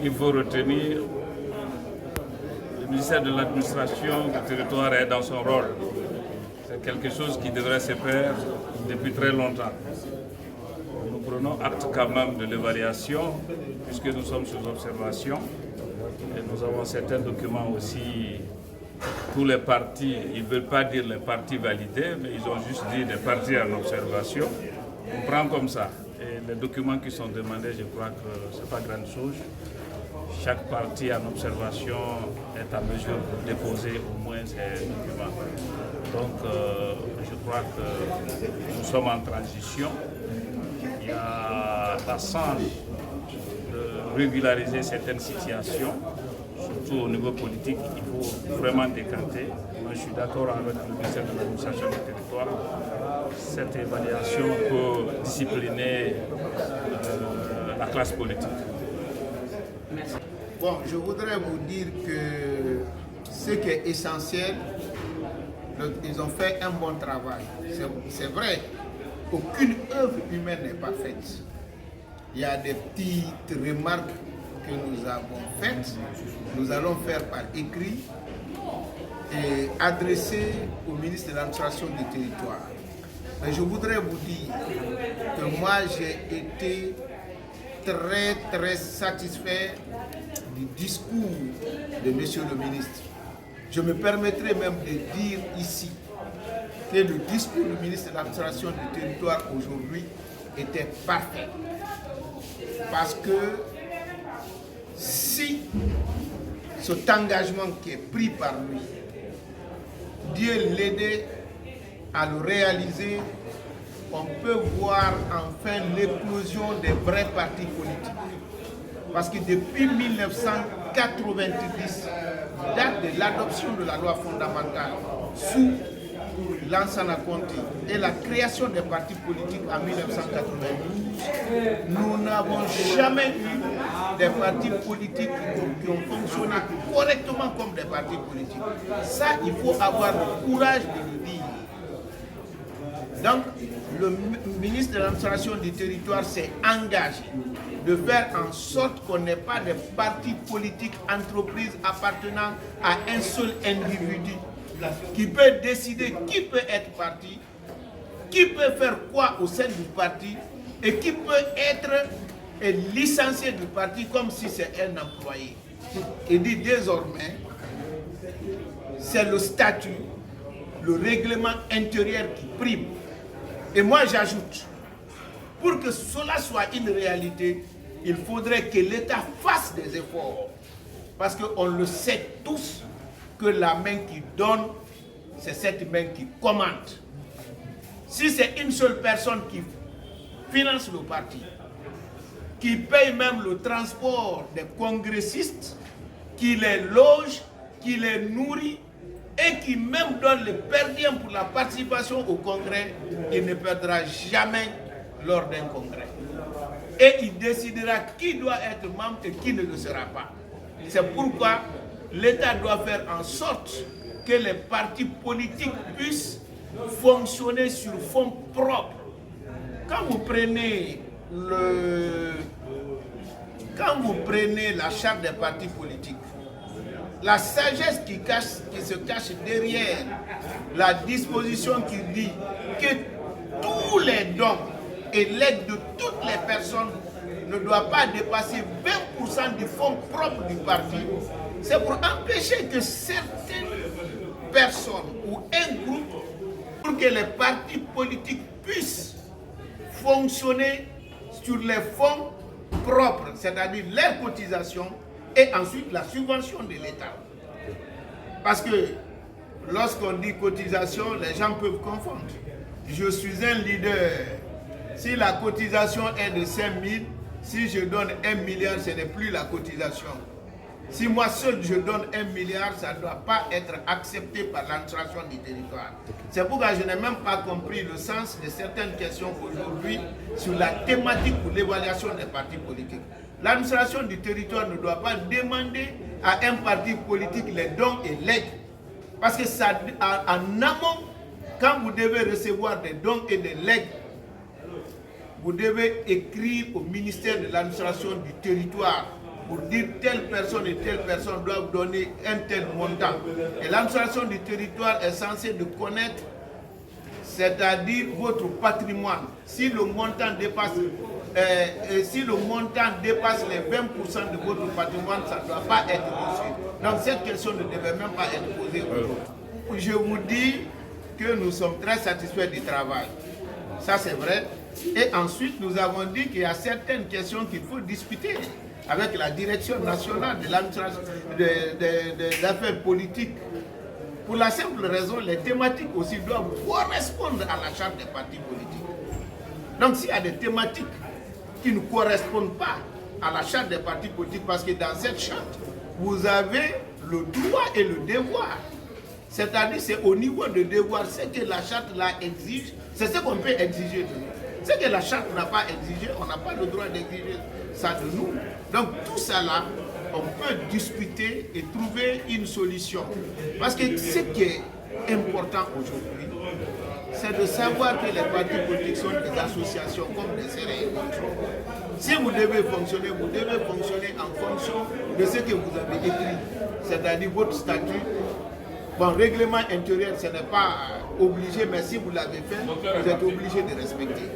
il faut retenir, le ministère de l'administration du territoire est dans son rôle. C'est quelque chose qui devrait se faire depuis très longtemps. Nous prenons acte quand même de l'évaluation, puisque nous sommes sous observation. Et nous avons certains documents aussi, tous les partis, ils ne veulent pas dire les partis validés, mais ils ont juste dit des partis en observation. On prend comme ça. Et les documents qui sont demandés, je crois que ce n'est pas grande chose. Chaque parti en observation est en mesure de déposer au moins ces documents. Donc, je crois que nous sommes en transition. Il y a la chance de régulariser certaines situations, surtout au niveau politique. Il faut vraiment décanter. Moi, je suis d'accord avec le ministère de l'administration du territoire. Cette évaluation peut discipliner la classe politique. Merci. Bon, je voudrais vous dire que ce qui est essentiel, ils ont fait un bon travail. C'est vrai, aucune œuvre humaine n'est parfaite. Il y a des petites remarques que nous avons faites, nous allons faire par écrit et adresser au ministre de l'administration du territoire. Mais je voudrais vous dire que moi j'ai été très satisfait du discours de monsieur le ministre. Je me permettrai même de dire ici que le discours du ministre de l'administration du territoire aujourd'hui était parfait. Parce que si cet engagement qui est pris par lui, Dieu l'aidait à le réaliser, on peut voir enfin l'éclosion des vrais partis politiques. Parce que depuis 1990, date de l'adoption de la loi fondamentale sous Lansana Conté et la création des partis politiques en 1992, nous n'avons jamais eu des partis politiques qui ont fonctionné correctement comme des partis politiques. Ça, il faut avoir le courage de le dire. Donc, le ministre de l'administration du territoire s'est engagé de faire en sorte qu'on n'ait pas de partis politiques, entreprises appartenant à un seul individu qui peut décider qui peut être parti, qui peut faire quoi au sein du parti et qui peut être licencié du parti comme si c'est un employé. Et dit désormais, c'est le statut, le règlement intérieur qui prime. Et moi j'ajoute, pour que cela soit une réalité, il faudrait que l'État fasse des efforts. Parce qu'on le sait tous que la main qui donne, c'est cette main qui commande. Si c'est une seule personne qui finance le parti, qui paye même le transport des congressistes, qui les loge, qui les nourrit, et qui même donne le perdien pour la participation au congrès, il ne perdra jamais lors d'un congrès. Et il décidera qui doit être membre et qui ne le sera pas. C'est pourquoi l'État doit faire en sorte que les partis politiques puissent fonctionner sur fonds propres. Quand vous prenez la charte des partis politiques, la sagesse qui se cache derrière la disposition qui dit que tous les dons et l'aide de toutes les personnes ne doivent pas dépasser 20% du fonds propre du parti, c'est pour empêcher que certaines personnes ou un groupe, pour que les partis politiques puissent fonctionner sur les fonds propres, c'est-à-dire leurs cotisations, et ensuite la subvention de l'État. Parce que lorsqu'on dit cotisation, les gens peuvent confondre. Je suis un leader. Si la cotisation est de 5 000, si je donne 1 milliard, ce n'est plus la cotisation. Si moi seul je donne 1 milliard, ça ne doit pas être accepté par l'administration du territoire. C'est pourquoi je n'ai même pas compris le sens de certaines questions aujourd'hui sur la thématique pour l'évaluation des partis politiques. L'administration du territoire ne doit pas demander à un parti politique les dons et l'aide. Parce que ça, en amont, quand vous devez recevoir des dons et des legs, vous devez écrire au ministère de l'administration du territoire pour dire telle personne et telle personne doivent donner un tel montant. Et l'administration du territoire est censée de connaître, c'est-à-dire votre patrimoine. Si le montant dépasse, les 20% de votre patrimoine, ça ne doit pas être reçu. Donc cette question ne devait même pas être posée. Je vous dis que nous sommes très satisfaits du travail. Ça c'est vrai. Et ensuite, nous avons dit qu'il y a certaines questions qu'il faut discuter avec la direction nationale de l'administration des affaires politiques. Pour la simple raison, les thématiques aussi doivent correspondre à la charte des partis politiques. Donc s'il y a des thématiques qui ne correspondent pas à la charte des partis politiques, parce que dans cette charte, vous avez le droit et le devoir. C'est-à-dire c'est au niveau de devoir, ce que la charte là exige, c'est ce qu'on peut exiger de nous. Ce que la charte n'a pas exigé, on n'a pas le droit d'exiger ça de nous. Donc tout ça là, on peut discuter et trouver une solution. Parce que ce qui est important aujourd'hui, c'est de savoir que les partis politiques sont des associations comme des CRE. Si vous devez fonctionner en fonction de ce que vous avez écrit, c'est-à-dire votre statut. Bon, règlement intérieur, ce n'est pas obligé, mais si vous l'avez fait, vous êtes obligé de respecter.